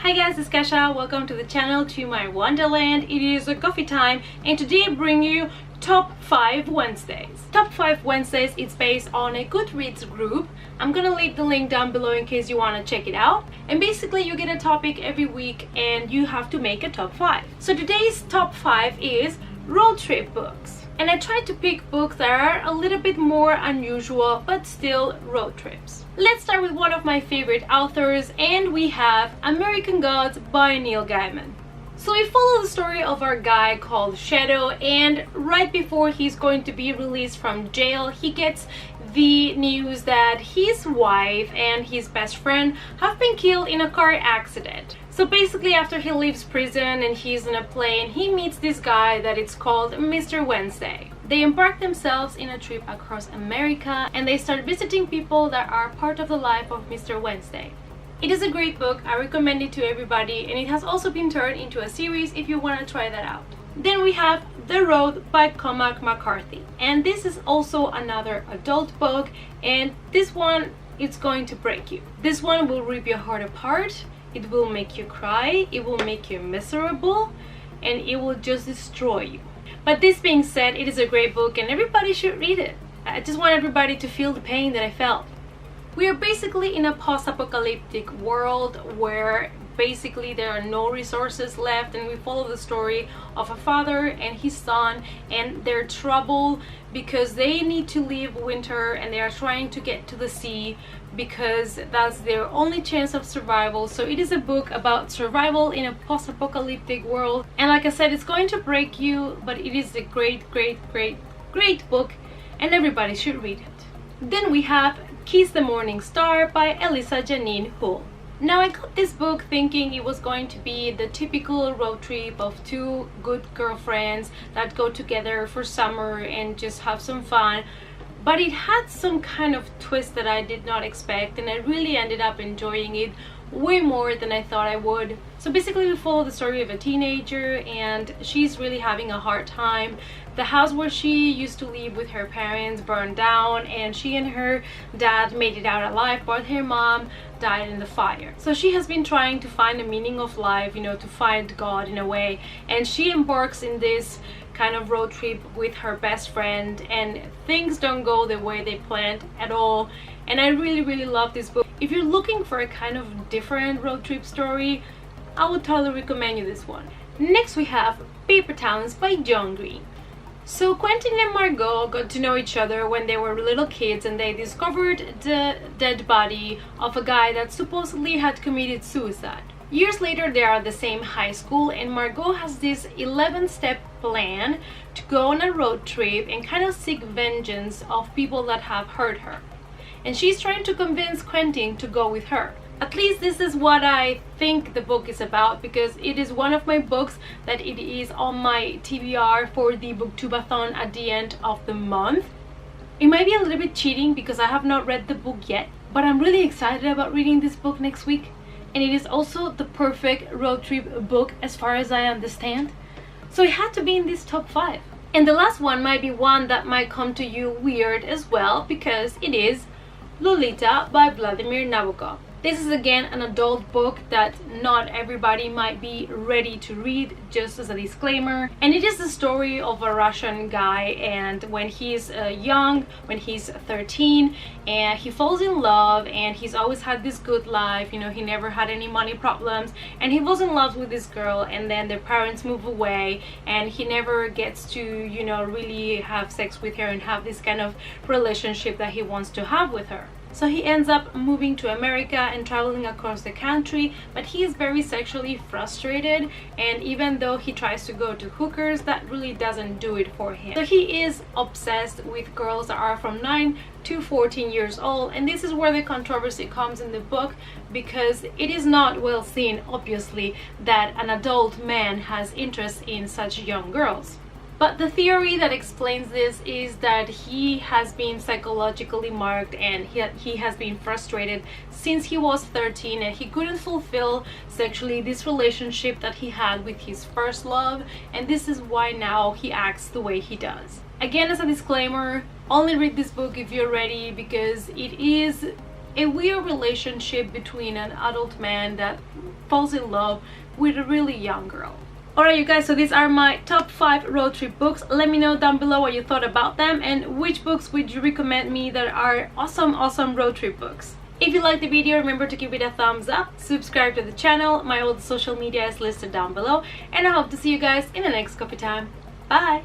Hi guys, it's Kasha. Welcome to the channel, to my Wonderland. It is a coffee time and today I bring you Top 5 Wednesdays. Top 5 Wednesdays is based on a Goodreads group. I'm gonna leave the link down below in case you want to check it out. And basically you get a topic every week and you have to make a top 5. So today's top 5 is road trip books. And I tried to pick books that are a little bit more unusual but still road trips. Let's start with one of my favorite authors, and we have American Gods by Neil Gaiman. So we follow the story of our guy called Shadow, and right before he's going to be released from jail, he gets the news that his wife and his best friend have been killed in a car accident. So basically after he leaves prison and he's in a plane, he meets this guy that it's called Mr. Wednesday. They embark themselves in a trip across America and they start visiting people that are part of the life of Mr. Wednesday. It is a great book. I recommend it to everybody, and it has also been turned into a series if you want to try that out. Then we have The Road by Cormac McCarthy, and this is also another adult book, and this one is going to break you. This one will rip your heart apart. It will make you cry, it will make you miserable, and it will just destroy you. But this being said, it is a great book and everybody should read it. I just want everybody to feel the pain that I felt. We are basically in a post-apocalyptic world where basically there are no resources left, and we follow the story of a father and his son and their trouble because they need to leave winter and they are trying to get to the sea because that's their only chance of survival. So it is a book about survival in a post-apocalyptic world, and like I said, it's going to break you, but it is a great book and everybody should read it. Then we have Kiss the Morningstar by Elisa Janine Hull. Now I got this book thinking it was going to be the typical road trip of two good girlfriends that go together for summer and just have some fun, but it had some kind of twist that I did not expect, and I really ended up enjoying it way more than I thought I would. So basically we follow the story of a teenager and she's really having a hard time. The house where she used to live with her parents burned down and she and her dad made it out alive, but her mom died in the fire. So she has been trying to find the meaning of life, you know, to find God in a way, and she embarks in this kind of road trip with her best friend and things don't go the way they planned at all. And I really love this book. If you're looking for a kind of different road trip story, I would totally recommend you this one. Next we have Paper Towns by John Green. So Quentin and Margot got to know each other when they were little kids, and they discovered the dead body of a guy that supposedly had committed suicide. Years later they are at the same high school, and Margot has this 11-step plan to go on a road trip and kind of seek vengeance of people that have hurt her. And she's trying to convince Quentin to go with her. At least this is what I think the book is about, because it is one of my books that it is on my TBR for the booktubeathon at the end of the month. It might be a little bit cheating because I have not read the book yet, but I'm really excited about reading this book next week, and it is also the perfect road trip book as far as I understand. So it had to be in this top 5. And the last one might be one that might come to you weird as well, because it is Lolita by Vladimir Nabokov. This is again an adult book that not everybody might be ready to read, just as a disclaimer. And it is the story of a Russian guy, and when he's young, when he's 13, and he falls in love, and he's always had this good life, you know, he never had any money problems, and he falls in love with this girl, and then their parents move away and he never gets to, you know, really have sex with her and have this kind of relationship that he wants to have with her. So he ends up moving to America and traveling across the country, but he is very sexually frustrated, and even though he tries to go to hookers, that really doesn't do it for him. So he is obsessed with girls that are from 9 to 14 years old, and this is where the controversy comes in the book, because it is not well seen, obviously, that an adult man has interest in such young girls. But the theory that explains this is that he has been psychologically marked and he has been frustrated since he was 13, and he couldn't fulfill sexually this relationship that he had with his first love, and this is why now he acts the way he does. Again, as a disclaimer, only read this book if you're ready, because it is a weird relationship between an adult man that falls in love with a really young girl. Alright you guys, so these are my top 5 road trip books. Let me know down below what you thought about them and which books would you recommend me that are awesome road trip books. If you liked the video, remember to give it a thumbs up, subscribe to the channel, my old social media is listed down below, and I hope to see you guys in the next coffee time. Bye!